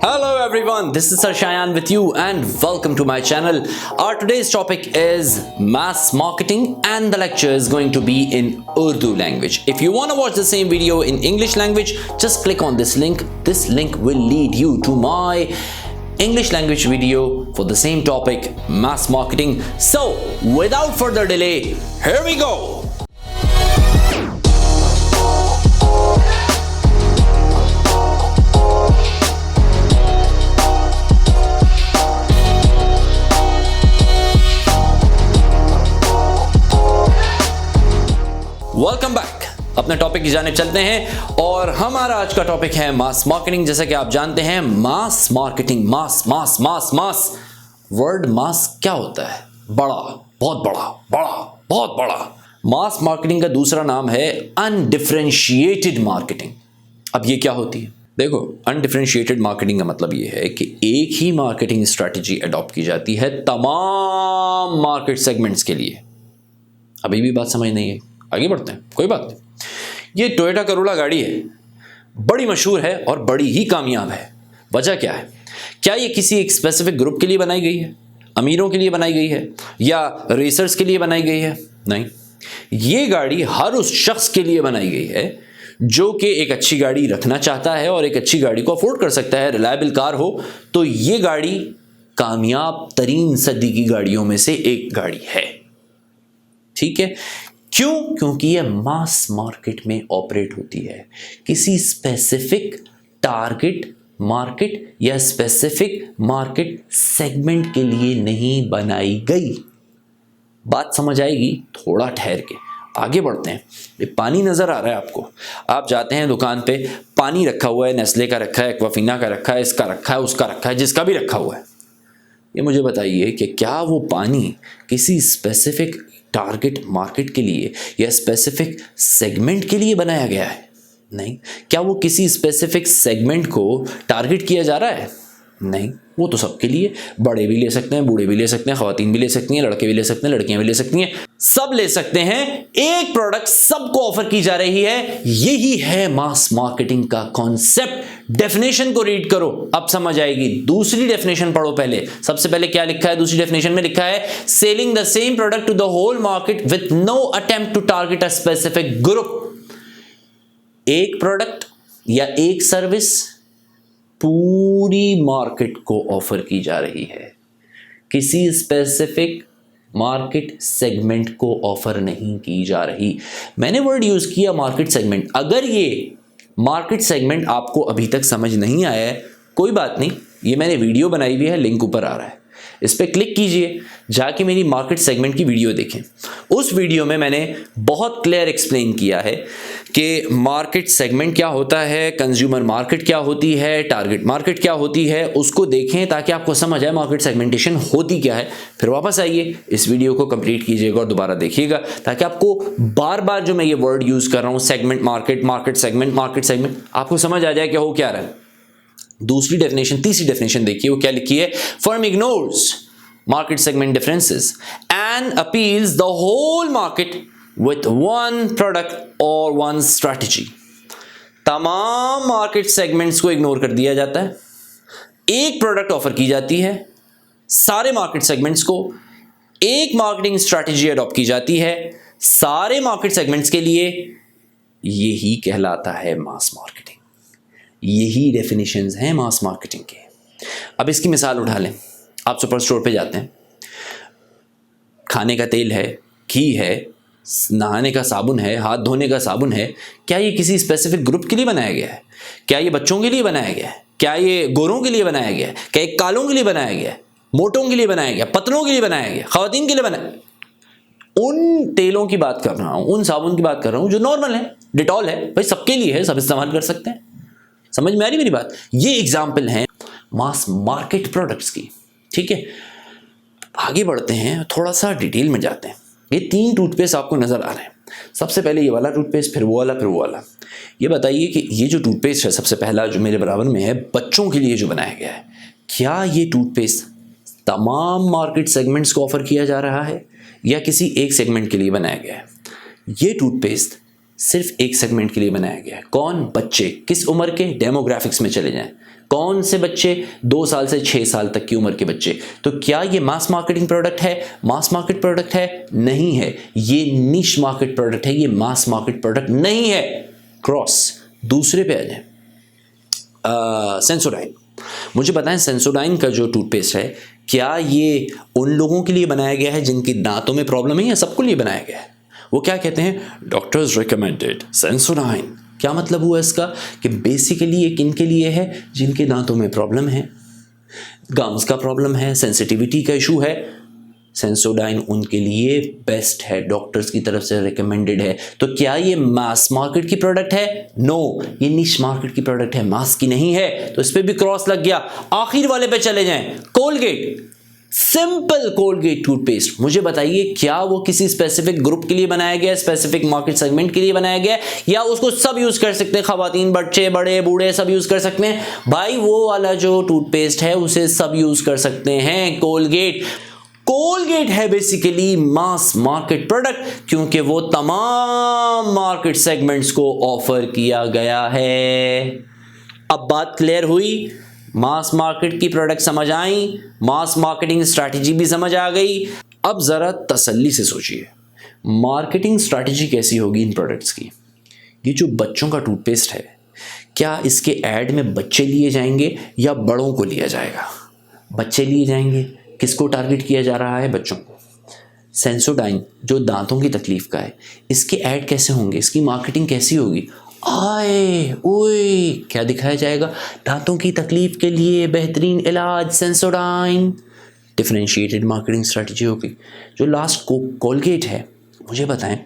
Hello everyone, this is Sarshayan with you and welcome to my channel. Our today's topic is mass marketing and the lecture is going to be in Urdu language. If you want to watch the same video in English language, just click on this link. This link will lead you to my English language video for the same topic, mass marketing. So without further delay, here we go. Welcome back. अपने topic की जानिब चलते हैं और हमारा आज का topic है मास मार्केटिंग। जैसा कि आप जानते हैं मास मार्केटिंग, मास मास मास मास, वर्ड मास क्या होता है? बड़ा, बहुत बड़ा, बड़ा, बहुत बड़ा। मास मार्केटिंग का दूसरा नाम है अनडिफरेंशिएटेड मार्केटिंग। अब ये क्या होती है? देखो, अनडिफरेंशिएटेड मार्केटिंग का मतलब ये है कि एक ही मार्केटिंग स्ट्रैटेजी अडॉप्ट की जाती है तमाम मार्केट सेगमेंट्स के लिए। अभी भी बात समझ नहीं है? आगे बढ़ते हैं, कोई बात नहीं। ये टोयोटा करोला गाड़ी है, बड़ी मशहूर है और बड़ी ही कामयाब है। वजह क्या है? क्या ये किसी एक स्पेसिफिक ग्रुप के लिए बनाई गई है, अमीरों के लिए बनाई गई है या रेसर्स के लिए बनाई गई है? नहीं, ये गाड़ी हर उस शख्स के लिए बनाई गई है जो कि एक अच्छी गाड़ी रखना चाहता है और एक अच्छी गाड़ी को अफोर्ड कर सकता है, रिलायबल कार हो। तो ये गाड़ी कामयाब तरीन सदी की गाड़ियों में से एक गाड़ी है। ठीक है, क्यों? क्योंकि ये मास मार्केट में ऑपरेट होती है, किसी स्पेसिफिक टारगेट मार्केट या स्पेसिफिक मार्केट सेगमेंट के लिए नहीं बनाई गई। बात समझ आएगी थोड़ा ठहर के। आगे बढ़ते हैं। ये पानी नजर आ रहा है आपको? आप जाते हैं दुकान पे, पानी रखा हुआ है, नेस्ले का रखा है, एक्वाफिना का रखा है, इसका रखा है, उसका रखा है, जिसका भी रखा हुआ है। ये मुझे बताइए कि क्या वो पानी किसी स्पेसिफिक टारगेट मार्केट के लिए या स्पेसिफिक सेगमेंट के लिए बनाया गया है? नहीं। क्या वो किसी स्पेसिफिक सेगमेंट को टारगेट किया जा रहा है? नहीं, वो तो सबके लिए। बड़े भी ले सकते हैं, बूढ़े भी ले सकते हैं, ख़वातीन भी ले सकती हैं, लड़के भी ले सकते हैं, लड़कियां भी ले सकती हैं, सब ले सकते हैं। एक प्रोडक्ट सबको ऑफर की जा रही है। यही है मास मार्केटिंग का कॉन्सेप्ट। डेफिनेशन को रीड करो, अब समझ आएगी। दूसरी डेफिनेशन पढ़ो पहले। सबसे पहले क्या लिखा है? दूसरी डेफिनेशन में लिखा है selling the same product to the whole market with no attempt to target a specific group. एक प्रोडक्ट या एक सर्विस पूरी मार्केट को ऑफर की जा रही है, किसी स्पेसिफिक मार्केट सेगमेंट को ऑफर नहीं की जा रही। मैंने वर्ड यूज किया मार्केट सेगमेंट। अगर ये मार्केट सेगमेंट आपको अभी तक समझ नहीं आया है, कोई बात नहीं, ये मैंने वीडियो बनाई हुई है, लिंक ऊपर आ रहा है, इस पर क्लिक कीजिए, जाके मेरी मार्केट सेगमेंट की वीडियो देखें। उस वीडियो में मैंने बहुत क्लियर एक्सप्लेन किया है कि मार्केट सेगमेंट क्या होता है, कंज्यूमर मार्केट क्या होती है, टारगेट मार्केट क्या होती है। उसको देखें ताकि आपको समझ आए मार्केट सेगमेंटेशन होती क्या है। फिर वापस आइए, इस वीडियो को कंप्लीट कीजिएगा और दोबारा देखिएगा, ताकि आपको बार बार जो मैं ये वर्ड यूज कर रहा हूँ, सेगमेंट मार्केट, मार्केट सेगमेंट, आपको समझ आ जाए कि हो क्या रहा है। दूसरी डेफिनेशन, तीसरी डेफिनेशन देखिए, वो क्या लिखी है? Firm ignores market segment differences and appeals the whole market with one product और वन स्ट्रैटेजी। तमाम मार्केट सेगमेंट्स को इग्नोर कर दिया जाता है, एक प्रोडक्ट ऑफर की जाती है, सारे मार्केट सेगमेंट्स को एक मार्केटिंग स्ट्रैटेजी अडॉप्ट की जाती है, सारे मार्केट सेगमेंट्स के लिए। यही कहलाता है मास मार्केटिंग। यही डेफिनेशंस हैं मास मार्केटिंग के। अब इसकी मिसाल उठा लें। आप सुपर स्टोर पे जाते हैं, खाने का तेल है, घी है, नहाने का साबुन है, हाथ धोने का साबुन है। क्या ये किसी स्पेसिफिक ग्रुप के लिए बनाया गया है? क्या ये बच्चों के लिए बनाया गया है? क्या ये गोरों के लिए बनाया गया है? क्या ये कालों के लिए बनाया गया है? मोटों के लिए बनाया गया? पतलों के लिए बनाया गया? खवातीन के लिए बनाया? उन तेलों की बात कर रहा हूं, उन साबुन की बात कर रहा हूं जो नॉर्मल है, डिटॉल है, भाई सबके लिए है, सब इस्तेमाल कर सकते हैं। समझ में आ रही मेरी बात? ये एग्जाम्पल है मास मार्केट प्रोडक्ट्स की। ठीक है, आगे बढ़ते हैं, थोड़ा सा डिटेल में जाते हैं। ये 3 टूथपेस्ट आपको नजर आ रहे हैं। सबसे पहले ये वाला टूथपेस्ट, फिर वो वाला, फिर वो वाला। ये बताइए कि ये जो टूथपेस्ट है सबसे पहला जो मेरे बराबर में है, बच्चों के लिए जो बनाया गया है, क्या ये टूथपेस्ट तमाम मार्केट सेगमेंट्स को ऑफर किया जा रहा है या किसी एक सेगमेंट के लिए बनाया गया है? ये टूथपेस्ट सिर्फ एक सेगमेंट के लिए बनाया गया है। कौन? बच्चे। किस उम्र के? डेमोग्राफिक्स में चले जाएं। कौन से बच्चे? 2 साल से 6 साल तक की उम्र के बच्चे। तो क्या ये मास मार्केटिंग प्रोडक्ट है? मास मार्केट प्रोडक्ट है? नहीं है। ये निश मार्केट प्रोडक्ट है, ये मास मार्केट प्रोडक्ट नहीं है। क्रॉस। दूसरे पे आ जाए, सेंसोडाइन। मुझे बताएं, सेंसोडाइन का जो टूथपेस्ट है, क्या ये उन लोगों के लिए बनाया गया है जिनकी दांतों में प्रॉब्लम है, या सबके लिए बनाया गया है? वो क्या कहते हैं? Doctors recommended Sensodyne. क्या मतलब हुआ इसका? कि बेसिकली ये किन के लिए है? जिनके दांतों में प्रॉब्लम है, गम्स का प्रॉब्लम है, सेंसिटिविटी का इशू है। सेंसोडाइन उनके लिए बेस्ट है, डॉक्टर्स की तरफ से रिकमेंडेड है। तो क्या ये मास मार्केट की प्रोडक्ट है? नो, ये निश मार्केट की प्रोडक्ट है, मास की नहीं है। तो इस पे भी क्रॉस लग गया। आखिर वाले पे चले जाएं, कोलगेट। Simple Colgate toothpaste. मुझे बताइए, क्या वो किसी स्पेसिफिक ग्रुप के लिए बनाया गया है, स्पेसिफिक मार्केट सेगमेंट के लिए बनाया गया है, या उसको सब यूज कर सकते हैं? खवातीन, बच्चे, बड़े, बूढ़े सब यूज कर सकते हैं। भाई वो वाला जो टूथपेस्ट है उसे सब यूज कर सकते हैं। कोलगेट है बेसिकली मास मार्केट प्रोडक्ट, क्योंकि वो तमाम मार्केट सेगमेंट्स को ऑफर किया गया है। अब बात क्लियर हुई? मास मार्केट की प्रोडक्ट समझ आई, मास मार्केटिंग स्ट्रैटेजी भी समझ आ गई। अब जरा तसल्ली से सोचिए, मार्केटिंग स्ट्रैटेजी कैसी होगी इन प्रोडक्ट्स की? ये जो बच्चों का टूथपेस्ट है, क्या इसके ऐड में बच्चे लिए जाएंगे या बड़ों को लिया जाएगा? बच्चे लिए जाएंगे। किसको टारगेट किया जा रहा है? बच्चों को। सेंसोडाइन जो दांतों की तकलीफ का है, इसके ऐड कैसे होंगे, इसकी मार्केटिंग कैसी होगी? आए ओए, क्या दिखाया जाएगा? दांतों की तकलीफ के लिए बेहतरीन इलाज सेंसोडाइन। डिफरेंशिएटेड मार्केटिंग स्ट्रेटजी होगी। जो लास्ट कोलगेट है, मुझे बताएं,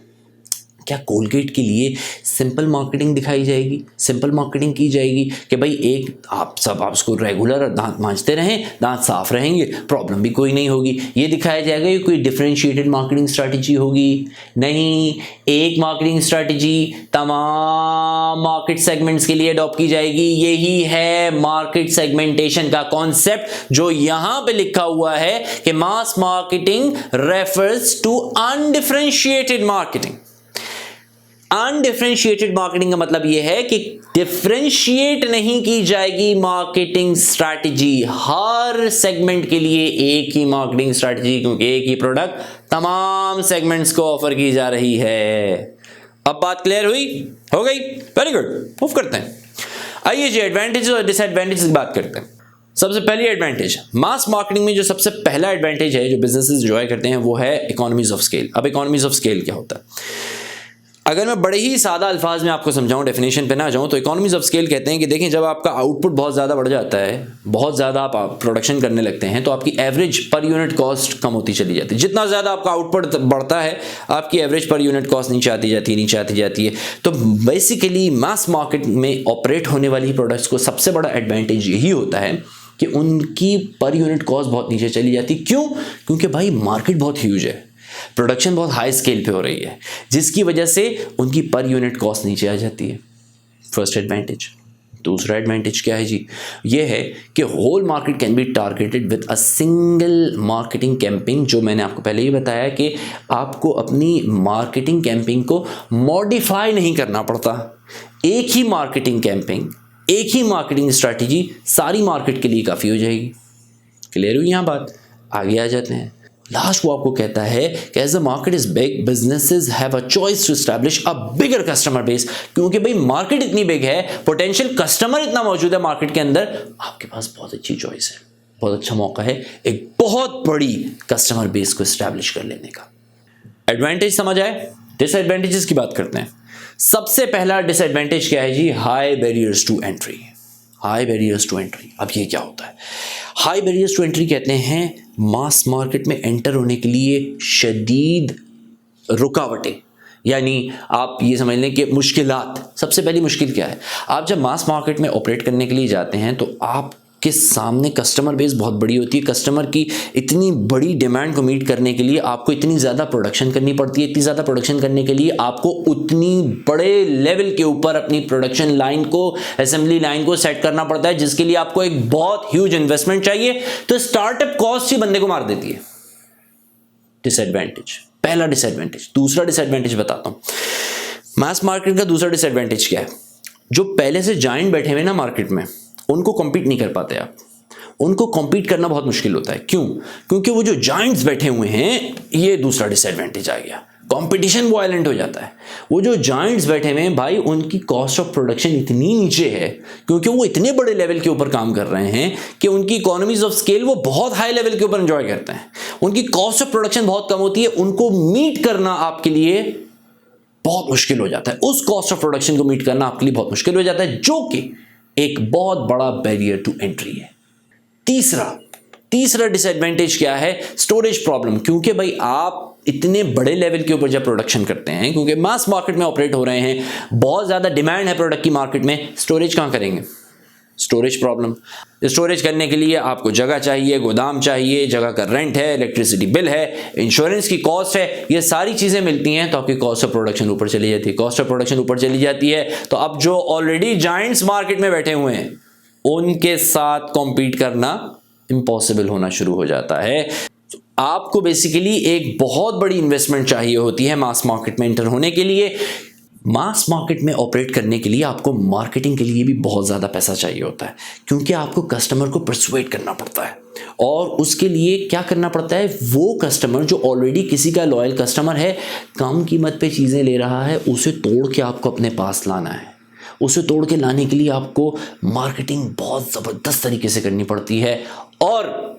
क्या कोलगेट के लिए सिंपल मार्केटिंग दिखाई जाएगी, सिंपल मार्केटिंग की जाएगी कि भाई आप उसको रेगुलर दांत मांजते रहें, दांत साफ रहेंगे, प्रॉब्लम भी कोई नहीं होगी? ये दिखाया जाएगा कि कोई डिफरेंशिएटेड मार्केटिंग स्ट्रैटेजी होगी? नहीं, एक मार्केटिंग स्ट्रैटेजी तमाम मार्केट सेगमेंट्स के लिए अडॉप्ट की जाएगी। यही है मार्केट सेगमेंटेशन का कॉन्सेप्ट, जो यहां पे लिखा हुआ है कि mass marketing refers to undifferentiated marketing. Undifferentiated marketing का मतलब यह है कि डिफरेंशिएट नहीं की जाएगी मार्केटिंग स्ट्रैटेजी। हर सेगमेंट के लिए एक ही मार्केटिंग स्ट्रैटेजी, क्योंकि एक ही प्रोडक्ट तमाम सेगमेंट्स को ऑफर की जा रही है। अब बात क्लियर हुई? हो गई? वेरी गुड, मूव करते हैं। आइए जी, एडवांटेज और डिसएडवांटेज की बात करते हैं। सबसे पहली एडवांटेज, मास मार्केटिंग में जो सबसे पहला एडवांटेज है जो बिजनेसेस एंजॉय करते हैं, वो है इकोनॉमीज ऑफ स्केल। अब इकोनॉमीज ऑफ स्केल क्या होता है? अगर मैं बड़े ही सादा अल्फाज में आपको समझाऊं, डेफिनेशन पे ना जाऊं, तो इकोनॉमीज ऑफ स्केल कहते हैं कि देखें, जब आपका आउटपुट बहुत ज़्यादा बढ़ जाता है, बहुत ज़्यादा आप प्रोडक्शन करने लगते हैं, तो आपकी एवरेज पर यूनिट कॉस्ट कम होती चली जाती है। जितना ज़्यादा आपका आउटपुट बढ़ता है, आपकी एवरेज पर यूनिट कॉस्ट नीचे आती जाती है। तो बेसिकली मास मार्केट में ऑपरेट होने वाली प्रोडक्ट्स को सबसे बड़ा एडवांटेज यही होता है कि उनकी पर यूनिट कॉस्ट बहुत नीचे चली जाती। क्यों? क्योंकि भाई मार्केट बहुत ह्यूज है, प्रोडक्शन बहुत हाई स्केल पे हो रही है, जिसकी वजह से उनकी पर यूनिट कॉस्ट नीचे आ जाती है। First advantage. दूसरा एडवांटेज क्या है जी? ये है कि whole market can be targeted with a single marketing campaign. जो मैंने आपको पहले ही बताया कि आपको अपनी मार्केटिंग कैंपेन को मॉडिफाई नहीं करना पड़ता। एक ही मार्केटिंग कैंपेन, एक ही मार्केटिंग स्ट्रैटेजी सारी मार्केट के लिए काफ़ी हो जाएगी। क्लियर हुई यहाँ बात? आगे आ जाते हैं। लास्ट वो आपको कहता है कि as the market is big, businesses have a choice to establish a bigger customer base. क्योंकि भाई मार्केट इतनी बिग है, पोटेंशियल कस्टमर इतना मौजूद है मार्केट के अंदर, आपके पास बहुत अच्छी चॉइस है, बहुत अच्छा मौका है एक बहुत बड़ी कस्टमर बेस को एस्टैब्लिश कर लेने का। एडवांटेज समझ आए? डिसएडवांटेजेस की बात करते हैं। सबसे पहला डिसएडवांटेज क्या है जी? High barriers to entry. High barriers to entry. अब ये क्या होता है? हाई बैरियर्स टू एंट्री कहते हैं मास मार्केट में एंटर होने के लिए शदीद रुकावटें, यानी आप ये समझ लें कि मुश्किलात। सबसे पहली मुश्किल क्या है? आप जब मास मार्केट में ऑपरेट करने के लिए जाते हैं तो आपके सामने कस्टमर बेस बहुत बड़ी होती है। कस्टमर की इतनी बड़ी डिमांड को मीट करने के लिए आपको इतनी ज़्यादा प्रोडक्शन करनी पड़ती है। इतनी ज़्यादा प्रोडक्शन करने के लिए आपको उतनी बड़े लेवल के ऊपर अपनी प्रोडक्शन लाइन को, असेंबली लाइन को सेट करना पड़ता है, जिसके लिए आपको एक बहुत ह्यूज इन्वेस्टमेंट चाहिए। तो स्टार्टअप कॉस्ट ही बंदे को मार देती है। डिसएडवांटेज, पहला डिसएडवांटेज। दूसरा डिसएडवांटेज बताता हूं। मास मार्केट का दूसरा डिसएडवांटेज क्या है? जो पहले से जाइंट बैठे हुए ना मार्केट में, उनको कम्पीट नहीं कर पाते आप, उनको कम्पीट करना बहुत मुश्किल होता है। क्यों? क्योंकि वो जो जाइंट्स बैठे हुए हैं, ये दूसरा डिसएडवांटेज आ गया, कंपटीशन वायलेंट हो जाता है। वो जो जाइंट्स बैठे हुए हैं भाई, उनकी कॉस्ट ऑफ प्रोडक्शन इतनी नीचे है क्योंकि वो इतने बड़े लेवल के ऊपर काम कर रहे हैं कि उनकी इकोनॉमीज ऑफ स्केल वो बहुत हाई लेवल के ऊपर एंजॉय करते हैं। उनकी कॉस्ट ऑफ प्रोडक्शन बहुत कम होती है, उनको मीट करना आपके लिए बहुत मुश्किल हो जाता है। उस कॉस्ट ऑफ प्रोडक्शन को मीट करना आपके लिए बहुत मुश्किल हो जाता है, जो कि एक बहुत बड़ा बैरियर टू एंट्री है। तीसरा डिसएडवांटेज क्या है? Storage problem. क्योंकि भाई आप इतने बड़े लेवल के ऊपर जब प्रोडक्शन करते हैं, क्योंकि मास मार्केट में ऑपरेट हो रहे हैं, बहुत ज़्यादा डिमांड है प्रोडक्ट की मार्केट में, स्टोरेज कहाँ करेंगे? Storage problem. स्टोरेज करने के लिए आपको जगह चाहिए, गोदाम चाहिए, जगह का रेंट है, इलेक्ट्रिसिटी बिल है, इंश्योरेंस की कॉस्ट है, ये सारी चीज़ें मिलती हैं तो आपकी कॉस्ट ऑफ प्रोडक्शन ऊपर चली जाती है। कॉस्ट ऑफ प्रोडक्शन ऊपर चली जाती है तो अब जो ऑलरेडी जाइंट्स मार्केट में बैठे हुए हैं, उनके साथ कॉम्पीट करना इम्पॉसिबल होना शुरू हो जाता है। आपको बेसिकली एक बहुत बड़ी इन्वेस्टमेंट चाहिए होती है मास मार्केट में एंटर होने के लिए। मास मार्केट में ऑपरेट करने के लिए आपको मार्केटिंग के लिए भी बहुत ज़्यादा पैसा चाहिए होता है, क्योंकि आपको कस्टमर को परसुएट करना पड़ता है। और उसके लिए क्या करना पड़ता है? वो कस्टमर जो ऑलरेडी किसी का लॉयल कस्टमर है, कम कीमत पे चीज़ें ले रहा है, उसे तोड़ के आपको अपने पास लाना है। उसे तोड़ के लाने के लिए आपको मार्केटिंग बहुत ज़बरदस्त तरीके से करनी पड़ती है और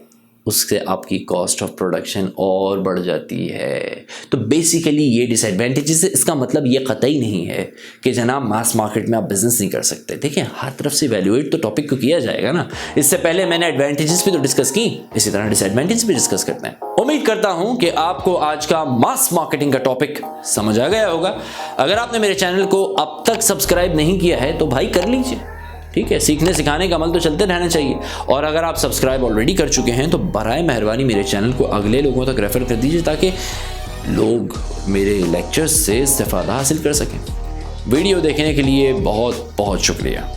उससे आपकी कॉस्ट ऑफ प्रोडक्शन और बढ़ जाती है। तो बेसिकली ये डिसएडवांटेजेस है। इसका मतलब ये कतई नहीं है कि जनाब मास मार्केट में आप बिजनेस नहीं कर सकते। देखिए, हर तरफ से वैल्यूएट तो टॉपिक को किया जाएगा ना। इससे पहले मैंने एडवांटेजेस भी तो डिस्कस की, इसी तरह डिसएडवांटेज भी डिस्कस करते हैं। उम्मीद करता हूं कि आपको आज का मास मार्केटिंग का टॉपिक समझ आ गया होगा। अगर आपने मेरे चैनल को अब तक सब्सक्राइब नहीं किया है तो भाई कर लीजिए, ठीक है। सीखने सिखाने का अमल तो चलते रहना चाहिए। और अगर आप सब्सक्राइब ऑलरेडी कर चुके हैं तो बराए मेहरबानी मेरे चैनल को अगले लोगों तक रेफर कर दीजिए ताकि लोग मेरे लेक्चर्स से इस्तेफादा हासिल कर सकें। वीडियो देखने के लिए बहुत बहुत शुक्रिया।